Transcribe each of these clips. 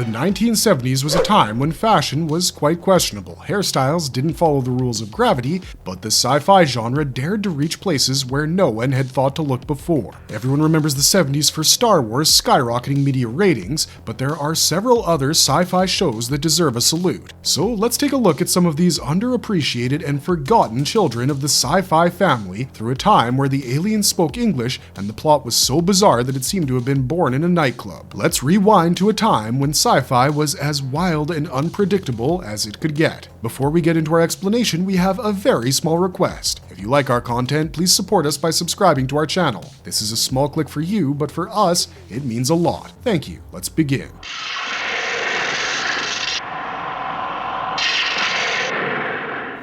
The 1970s was a time when fashion was quite questionable. Hairstyles didn't follow the rules of gravity, but the sci-fi genre dared to reach places where no one had thought to look before. Everyone remembers the 70s for Star Wars skyrocketing media ratings, but there are several other sci-fi shows that deserve a salute. So let's take a look at some of these underappreciated and forgotten children of the sci-fi family through a time where the aliens spoke English and the plot was so bizarre that it seemed to have been born in a nightclub. Let's rewind to a time when sci-fi was as wild and unpredictable as it could get. Before we get into our explanation, we have a very small request. If you like our content, please support us by subscribing to our channel. This is a small click for you, but for us, it means a lot. Thank you. Let's begin.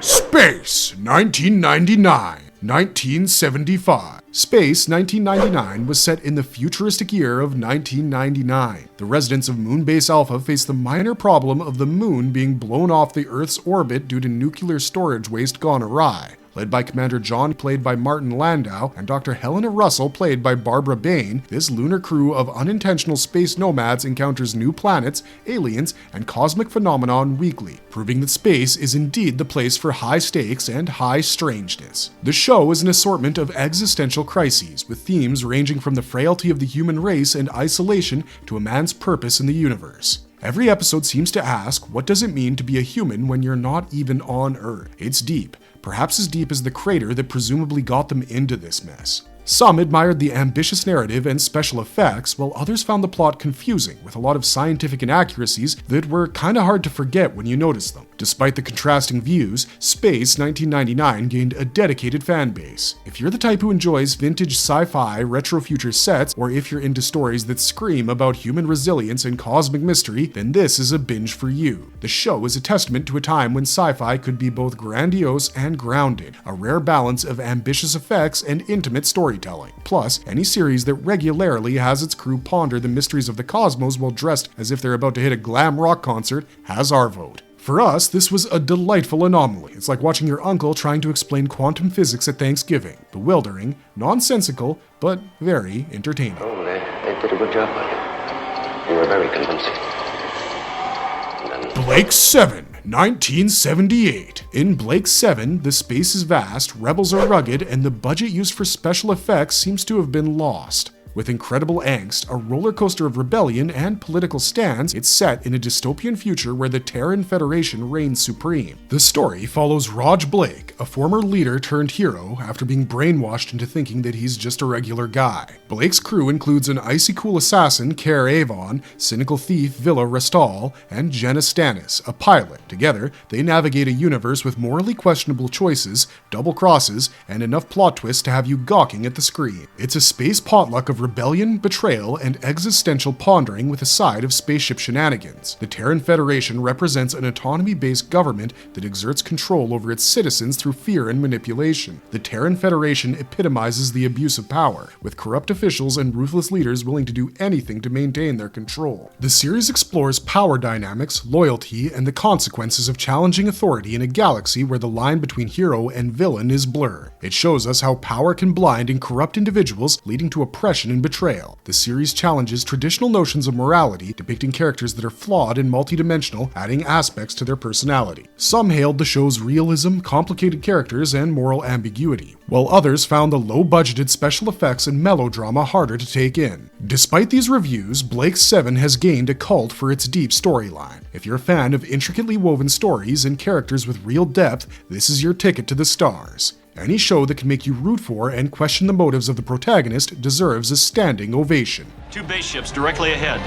Space, 1999. 1975. Space 1999 was set in the futuristic year of 1999. The residents of Moonbase Alpha faced the minor problem of the moon being blown off the Earth's orbit due to nuclear storage waste gone awry. Led by Commander John, played by Martin Landau, and Dr. Helena Russell, played by Barbara Bain, this lunar crew of unintentional space nomads encounters new planets, aliens, and cosmic phenomenon weekly, proving that space is indeed the place for high stakes and high strangeness. The show is an assortment of existential crises, with themes ranging from the frailty of the human race and isolation to a man's purpose in the universe. Every episode seems to ask, what does it mean to be a human when you're not even on Earth? It's deep, perhaps as deep as the crater that presumably got them into this mess. Some admired the ambitious narrative and special effects, while others found the plot confusing, with a lot of scientific inaccuracies that were kinda hard to forget when you noticed them. Despite the contrasting views, Space 1999 gained a dedicated fan base. If you're the type who enjoys vintage sci-fi, retro future sets, or if you're into stories that scream about human resilience and cosmic mystery, then this is a binge for you. The show is a testament to a time when sci-fi could be both grandiose and grounded, a rare balance of ambitious effects and intimate storytelling. Plus, any series that regularly has its crew ponder the mysteries of the cosmos while dressed as if they're about to hit a glam rock concert has our vote. For us, this was a delightful anomaly. It's like watching your uncle trying to explain quantum physics at Thanksgiving. Bewildering, nonsensical, but very entertaining. Oh, they did a good job on you. You were very convincing. Blake 7, 1978. In Blake 7, the space is vast, rebels are rugged, and the budget used for special effects seems to have been lost. With incredible angst, a roller coaster of rebellion and political stands, it's set in a dystopian future where the Terran Federation reigns supreme. The story follows Raj Blake, a former leader turned hero, after being brainwashed into thinking that he's just a regular guy. Blake's crew includes an icy cool assassin, Care Avon, cynical thief Villa Restal, and Jenna Stannis, a pilot. Together, they navigate a universe with morally questionable choices, double crosses, and enough plot twists to have you gawking at the screen. It's a space potluck of rebellion, betrayal, and existential pondering with a side of spaceship shenanigans. The Terran Federation represents an autonomy-based government that exerts control over its citizens through fear and manipulation. The Terran Federation epitomizes the abuse of power, with corrupt officials and ruthless leaders willing to do anything to maintain their control. The series explores power dynamics, loyalty, and the consequences of challenging authority in a galaxy where the line between hero and villain is blurred. It shows us how power can blind and corrupt individuals, leading to oppression and betrayal. The series challenges traditional notions of morality, depicting characters that are flawed and multidimensional, adding aspects to their personality. Some hailed the show's realism, complicated characters, and moral ambiguity, while others found the low-budgeted special effects and melodrama harder to take in. Despite these reviews, Blake 7 has gained a cult for its deep storyline. If you're a fan of intricately woven stories and characters with real depth, this is your ticket to the stars. Any show that can make you root for and question the motives of the protagonist deserves a standing ovation. 2 base ships directly ahead.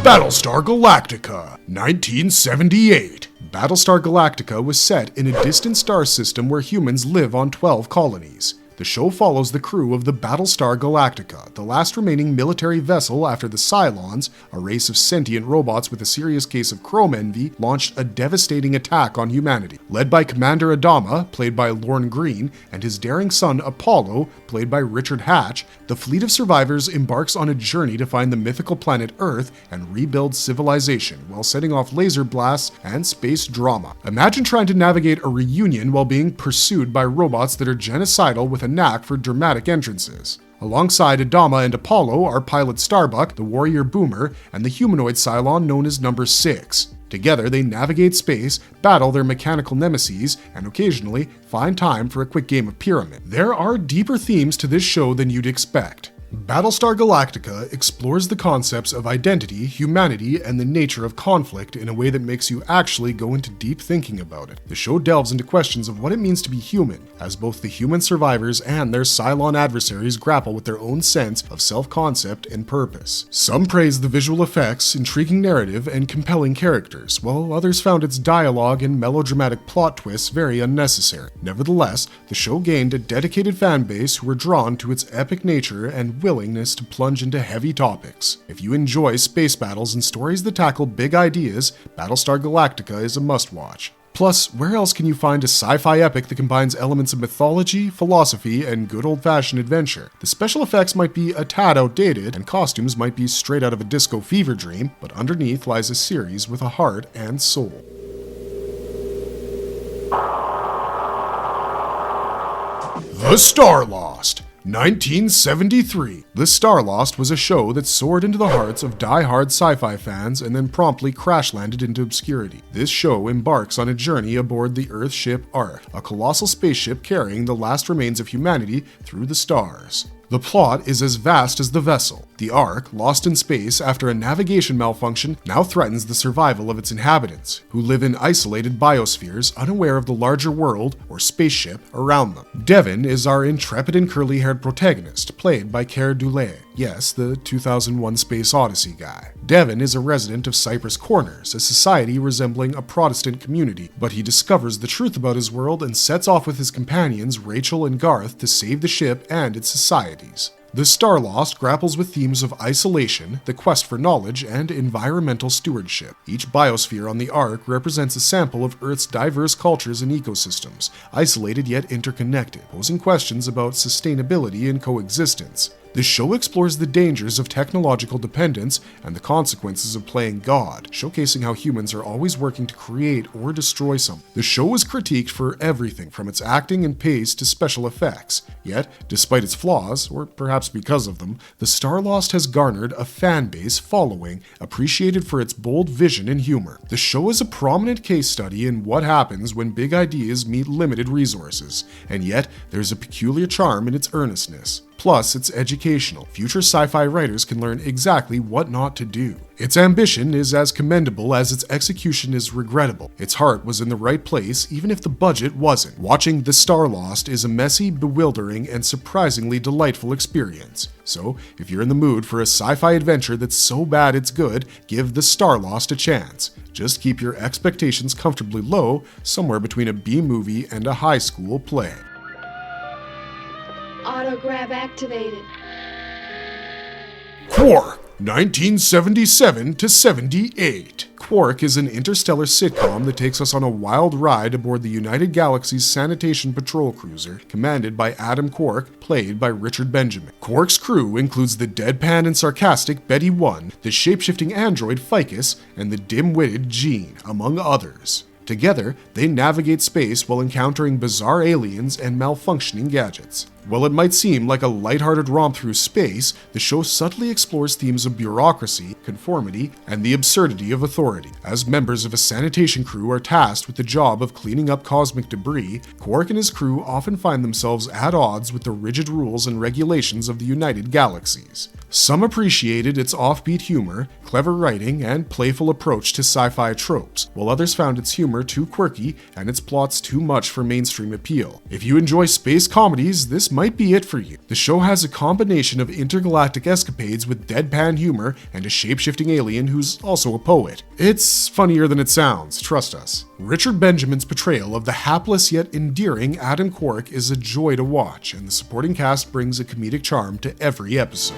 Battlestar Galactica, 1978. Battlestar Galactica was set in a distant star system where humans live on 12 colonies. The show follows the crew of the Battlestar Galactica, the last remaining military vessel after the Cylons, a race of sentient robots with a serious case of chrome envy, launched a devastating attack on humanity. Led by Commander Adama, played by Lorne Greene, and his daring son Apollo, played by Richard Hatch, the fleet of survivors embarks on a journey to find the mythical planet Earth and rebuild civilization, while setting off laser blasts and space drama. Imagine trying to navigate a reunion while being pursued by robots that are genocidal with a knack for dramatic entrances. Alongside Adama and Apollo are pilot Starbuck, the warrior Boomer, and the humanoid Cylon known as Number 6. Together, they navigate space, battle their mechanical nemesis, and occasionally find time for a quick game of Pyramid. There are deeper themes to this show than you'd expect. Battlestar Galactica explores the concepts of identity, humanity, and the nature of conflict in a way that makes you actually go into deep thinking about it. The show delves into questions of what it means to be human, as both the human survivors and their Cylon adversaries grapple with their own sense of self-concept and purpose. Some praised the visual effects, intriguing narrative, and compelling characters, while others found its dialogue and melodramatic plot twists very unnecessary. Nevertheless, the show gained a dedicated fan base who were drawn to its epic nature and willingness to plunge into heavy topics. If you enjoy space battles and stories that tackle big ideas, Battlestar Galactica is a must-watch. Plus, where else can you find a sci-fi epic that combines elements of mythology, philosophy, and good old-fashioned adventure? The special effects might be a tad outdated, and costumes might be straight out of a disco fever dream, but underneath lies a series with a heart and soul. The Starlost. 1973. The Starlost was a show that soared into the hearts of die-hard sci-fi fans and then promptly crash-landed into obscurity. This show embarks on a journey aboard the Earth ship Ark, a colossal spaceship carrying the last remains of humanity through the stars. The plot is as vast as the vessel. The Ark, lost in space after a navigation malfunction, now threatens the survival of its inhabitants, who live in isolated biospheres unaware of the larger world or spaceship around them. Devin is our intrepid and curly-haired protagonist, played by Keir Dullea. Yes, the 2001 Space Odyssey guy. Devin is a resident of Cypress Corners, a society resembling a Protestant community, but he discovers the truth about his world and sets off with his companions Rachel and Garth to save the ship and its societies. The Starlost grapples with themes of isolation, the quest for knowledge, and environmental stewardship. Each biosphere on the Ark represents a sample of Earth's diverse cultures and ecosystems, isolated yet interconnected, posing questions about sustainability and coexistence. The show explores the dangers of technological dependence and the consequences of playing God, showcasing how humans are always working to create or destroy something. The show is critiqued for everything from its acting and pace to special effects. Yet, despite its flaws, or perhaps because of them, The Starlost has garnered a fan base following, appreciated for its bold vision and humor. The show is a prominent case study in what happens when big ideas meet limited resources, and yet there's a peculiar charm in its earnestness. Plus, it's educational. Future sci-fi writers can learn exactly what not to do. Its ambition is as commendable as its execution is regrettable. Its heart was in the right place, even if the budget wasn't. Watching The Starlost is a messy, bewildering, and surprisingly delightful experience. So, if you're in the mood for a sci-fi adventure that's so bad it's good, give The Starlost a chance. Just keep your expectations comfortably low, somewhere between a B movie and a high school play. Autograph activated. Quark, 1977 to 78. Quark is an interstellar sitcom that takes us on a wild ride aboard the United Galaxy's sanitation patrol cruiser, commanded by Adam Quark, played by Richard Benjamin. Quark's crew includes the deadpan and sarcastic Betty One, the shape-shifting android Ficus, and the dim-witted Gene, among others. Together, they navigate space while encountering bizarre aliens and malfunctioning gadgets. While it might seem like a lighthearted romp through space, the show subtly explores themes of bureaucracy, conformity, and the absurdity of authority. As members of a sanitation crew are tasked with the job of cleaning up cosmic debris, Quark and his crew often find themselves at odds with the rigid rules and regulations of the United Galaxies. Some appreciated its offbeat humor, clever writing, and playful approach to sci-fi tropes, while others found its humor too quirky and its plots too much for mainstream appeal. If you enjoy space comedies, this might be it for you. The show has a combination of intergalactic escapades with deadpan humor and a shape-shifting alien who's also a poet. It's funnier than it sounds, trust us. Richard Benjamin's portrayal of the hapless yet endearing Adam Quark is a joy to watch, and the supporting cast brings a comedic charm to every episode.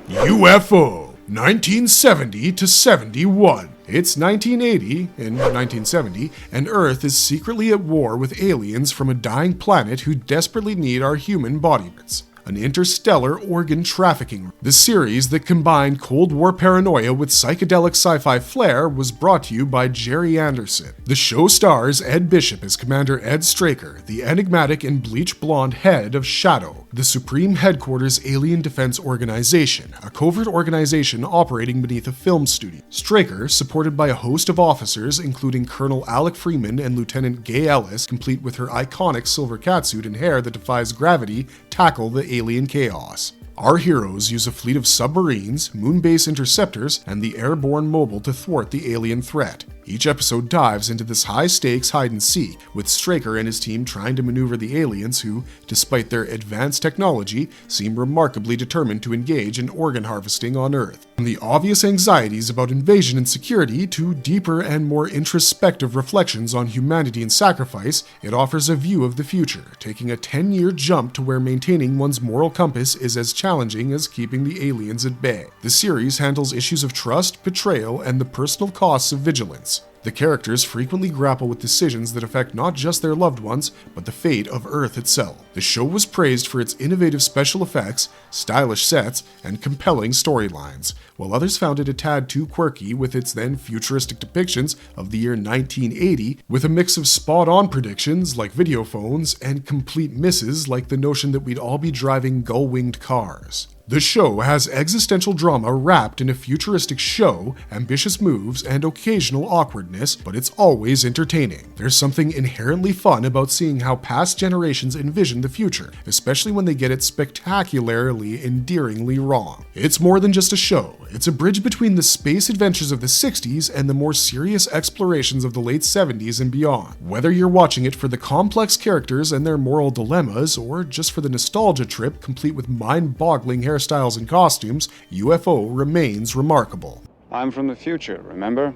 UFO, 1970 to 71. It's 1980, in 1970, and Earth is secretly at war with aliens from a dying planet who desperately need our human body parts. an interstellar organ trafficking. The series that combined Cold War paranoia with psychedelic sci-fi flair was brought to you by Jerry Anderson. The show stars Ed Bishop as Commander Ed Straker, the enigmatic and bleach-blonde head of Shadow, the Supreme Headquarters Alien Defense Organization, a covert organization operating beneath a film studio. Straker, supported by a host of officers, including Colonel Alec Freeman and Lieutenant Gay Ellis, complete with her iconic silver catsuit and hair that defies gravity, tackle the alien chaos. Our heroes use a fleet of submarines, moon base interceptors, and the airborne mobile to thwart the alien threat. Each episode dives into this high-stakes hide-and-seek, with Straker and his team trying to maneuver the aliens who, despite their advanced technology, seem remarkably determined to engage in organ harvesting on Earth. From the obvious anxieties about invasion and security to deeper and more introspective reflections on humanity and sacrifice, it offers a view of the future, taking a 10-year jump to where maintaining one's moral compass is as challenging as keeping the aliens at bay. The series handles issues of trust, betrayal, and the personal costs of vigilance. The characters frequently grapple with decisions that affect not just their loved ones, but the fate of Earth itself. The show was praised for its innovative special effects, stylish sets, and compelling storylines, while others found it a tad too quirky with its then futuristic depictions of the year 1980, with a mix of spot-on predictions like video phones and complete misses like the notion that we'd all be driving gull-winged cars. The show has existential drama wrapped in a futuristic show, ambitious moves, and occasional awkwardness, but it's always entertaining. There's something inherently fun about seeing how past generations envision the future, especially when they get it spectacularly, endearingly wrong. It's more than just a show. It's a bridge between the space adventures of the 60s and the more serious explorations of the late 70s and beyond. Whether you're watching it for the complex characters and their moral dilemmas, or just for the nostalgia trip complete with mind-boggling hairstyles and costumes, UFO remains remarkable. I'm from the future, remember?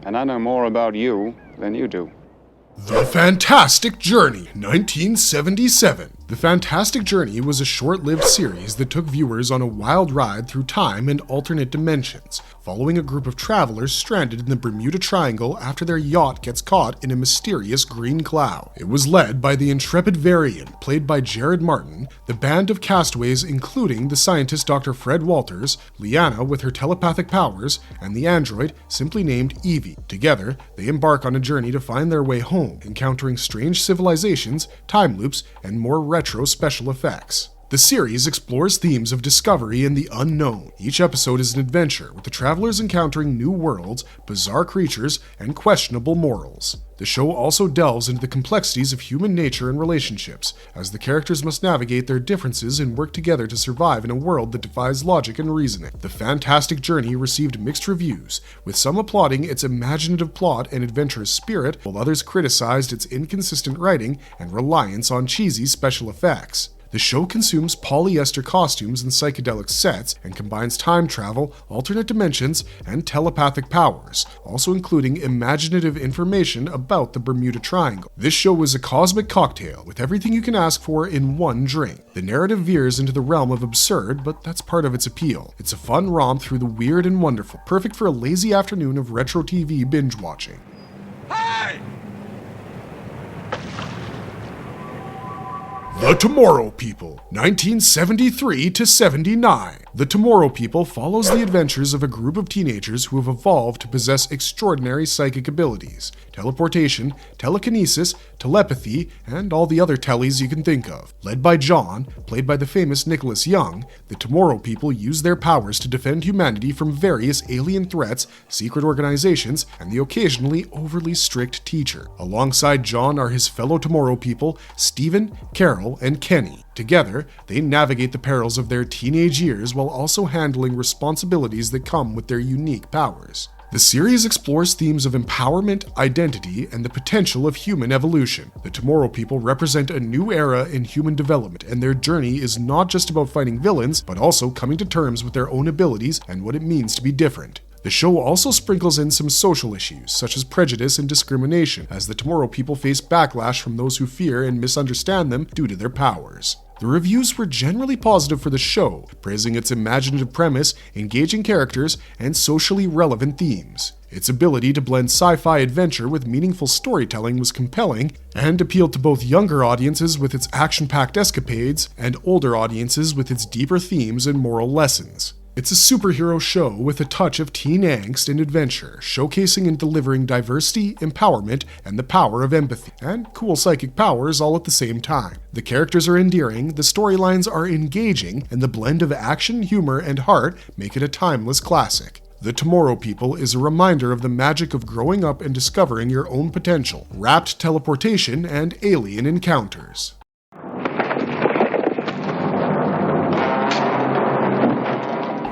And I know more about you than you do. The Fantastic Journey, 1977. The Fantastic Journey was a short-lived series that took viewers on a wild ride through time and alternate dimensions, following a group of travelers stranded in the Bermuda Triangle after their yacht gets caught in a mysterious green cloud. It was led by the intrepid Varian, played by Jared Martin, the band of castaways including the scientist Dr. Fred Walters, Liana with her telepathic powers, and the android simply named Evie. Together, they embark on a journey to find their way home, encountering strange civilizations, time loops, and more retro special effects. The series explores themes of discovery and the unknown. Each episode is an adventure, with the travelers encountering new worlds, bizarre creatures, and questionable morals. The show also delves into the complexities of human nature and relationships, as the characters must navigate their differences and work together to survive in a world that defies logic and reasoning. The Fantastic Journey received mixed reviews, with some applauding its imaginative plot and adventurous spirit, while others criticized its inconsistent writing and reliance on cheesy special effects. The show consumes polyester costumes and psychedelic sets, and combines time travel, alternate dimensions, and telepathic powers, also including imaginative information about the Bermuda Triangle. This show is a cosmic cocktail, with everything you can ask for in one drink. The narrative veers into the realm of absurd, but that's part of its appeal. It's a fun romp through the weird and wonderful, perfect for a lazy afternoon of retro TV binge watching. Hey! The Tomorrow People, 1973 to 79. The Tomorrow People follows the adventures of a group of teenagers who have evolved to possess extraordinary psychic abilities, teleportation, telekinesis, telepathy, and all the other tellies you can think of. Led by John, played by the famous Nicholas Young, the Tomorrow People use their powers to defend humanity from various alien threats, secret organizations, and the occasionally overly strict teacher. Alongside John are his fellow Tomorrow People, Stephen, Carol, and Kenny. Together, they navigate the perils of their teenage years while also handling responsibilities that come with their unique powers. The series explores themes of empowerment, identity, and the potential of human evolution. The Tomorrow People represent a new era in human development, and their journey is not just about fighting villains, but also coming to terms with their own abilities and what it means to be different. The show also sprinkles in some social issues, such as prejudice and discrimination, as the Tomorrow People face backlash from those who fear and misunderstand them due to their powers. The reviews were generally positive for the show, praising its imaginative premise, engaging characters, and socially relevant themes. Its ability to blend sci-fi adventure with meaningful storytelling was compelling and appealed to both younger audiences with its action-packed escapades and older audiences with its deeper themes and moral lessons. It's a superhero show with a touch of teen angst and adventure, showcasing and delivering diversity, empowerment, and the power of empathy, and cool psychic powers all at the same time. The characters are endearing, the storylines are engaging, and the blend of action, humor, and heart make it a timeless classic. The Tomorrow People is a reminder of the magic of growing up and discovering your own potential, rapt teleportation, and alien encounters.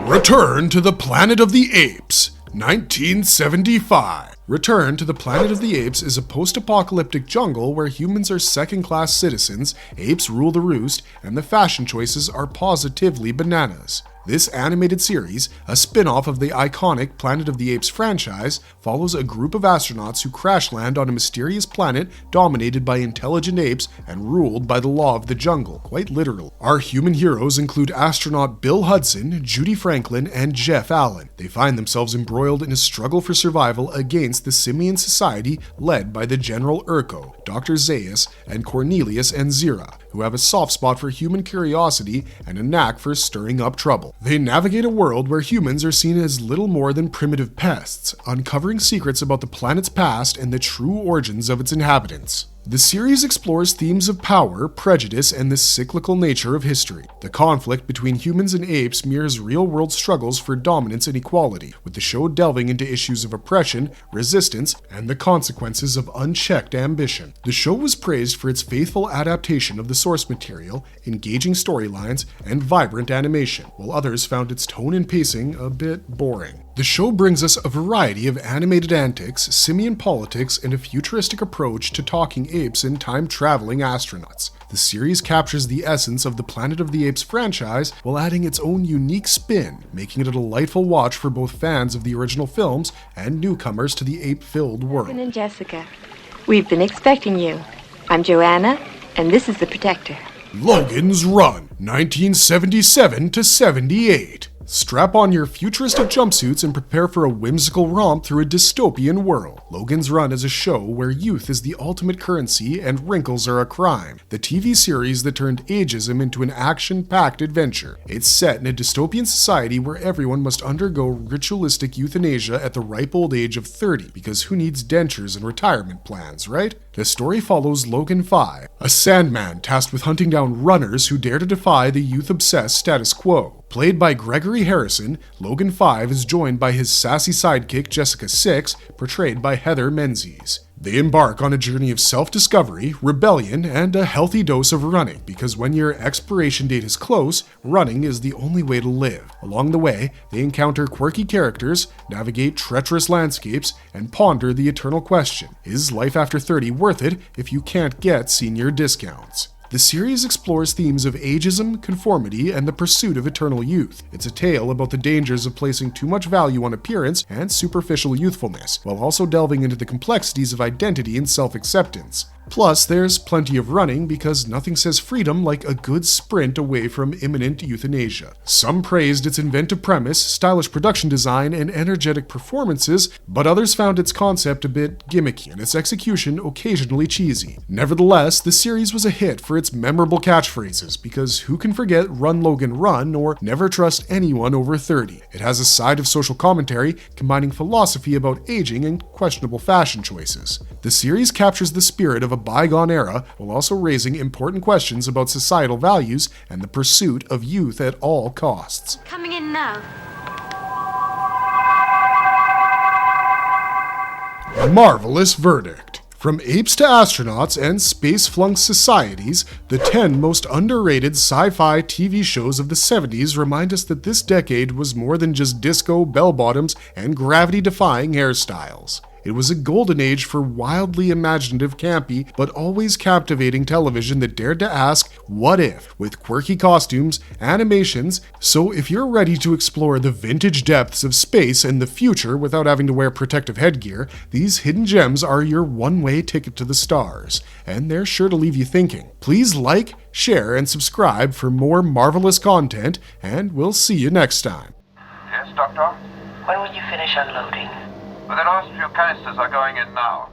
Return to the Planet of the Apes, 1975. Return to the Planet of the Apes is a post-apocalyptic jungle where humans are second-class citizens, apes rule the roost, and the fashion choices are positively bananas. This animated series, a spin-off of the iconic Planet of the Apes franchise, follows a group of astronauts who crash land on a mysterious planet dominated by intelligent apes and ruled by the law of the jungle, quite literally. Our human heroes include astronaut Bill Hudson, Judy Franklin, and Jeff Allen. They find themselves embroiled in a struggle for survival against the simian society led by the General Urko, Dr. Zaius, and Cornelius and Zira, who have a soft spot for human curiosity and a knack for stirring up trouble. They navigate a world where humans are seen as little more than primitive pests, uncovering secrets about the planet's past and the true origins of its inhabitants. The series explores themes of power, prejudice, and the cyclical nature of history. The conflict between humans and apes mirrors real-world struggles for dominance and equality, with the show delving into issues of oppression, resistance, and the consequences of unchecked ambition. The show was praised for its faithful adaptation of the source material, engaging storylines, and vibrant animation, while others found its tone and pacing a bit boring. The show brings us a variety of animated antics, simian politics, and a futuristic approach to talking apes and time-traveling astronauts. The series captures the essence of the Planet of the Apes franchise while adding its own unique spin, making it a delightful watch for both fans of the original films and newcomers to the ape-filled world. Logan and Jessica, we've been expecting you. I'm Joanna, and this is the Protector. Logan's Run, 1977 to 78. Strap on your futuristic jumpsuits and prepare for a whimsical romp through a dystopian world. Logan's Run is a show where youth is the ultimate currency and wrinkles are a crime. The TV series that turned ageism into an action-packed adventure. It's set in a dystopian society where everyone must undergo ritualistic euthanasia at the ripe old age of 30, because who needs dentures and retirement plans, right? The story follows Logan 5, a Sandman tasked with hunting down runners who dare to defy the youth-obsessed status quo. Played by Gregory Harrison, Logan 5 is joined by his sassy sidekick Jessica 6, portrayed by Heather Menzies. They embark on a journey of self-discovery, rebellion, and a healthy dose of running, because when your expiration date is close, running is the only way to live. Along the way, they encounter quirky characters, navigate treacherous landscapes, and ponder the eternal question, is life after 30 worth it if you can't get senior discounts? The series explores themes of ageism, conformity, and the pursuit of eternal youth. It's a tale about the dangers of placing too much value on appearance and superficial youthfulness, while also delving into the complexities of identity and self-acceptance. Plus, there's plenty of running because nothing says freedom like a good sprint away from imminent euthanasia. Some praised its inventive premise, stylish production design, and energetic performances, but others found its concept a bit gimmicky and its execution occasionally cheesy. Nevertheless, the series was a hit for its memorable catchphrases, because who can forget Run Logan Run or Never Trust Anyone Over 30? It has a side of social commentary combining philosophy about aging and questionable fashion choices. The series captures the spirit of a bygone era while also raising important questions about societal values and the pursuit of youth at all costs. Coming in now. Marvelous verdict. From apes to astronauts and space-flung societies, the 10 most underrated sci-fi TV shows of the 70s remind us that this decade was more than just disco, bell-bottoms, and gravity-defying hairstyles. It was a golden age for wildly imaginative, campy, but always captivating television that dared to ask, what if, with quirky costumes, animations. So if you're ready to explore the vintage depths of space and the future without having to wear protective headgear, these hidden gems are your one-way ticket to the stars, and they're sure to leave you thinking. Please like, share, and subscribe for more marvelous content, and we'll see you next time. Yes, Doctor? When will you finish unloading? Well, the last few canisters are going in now.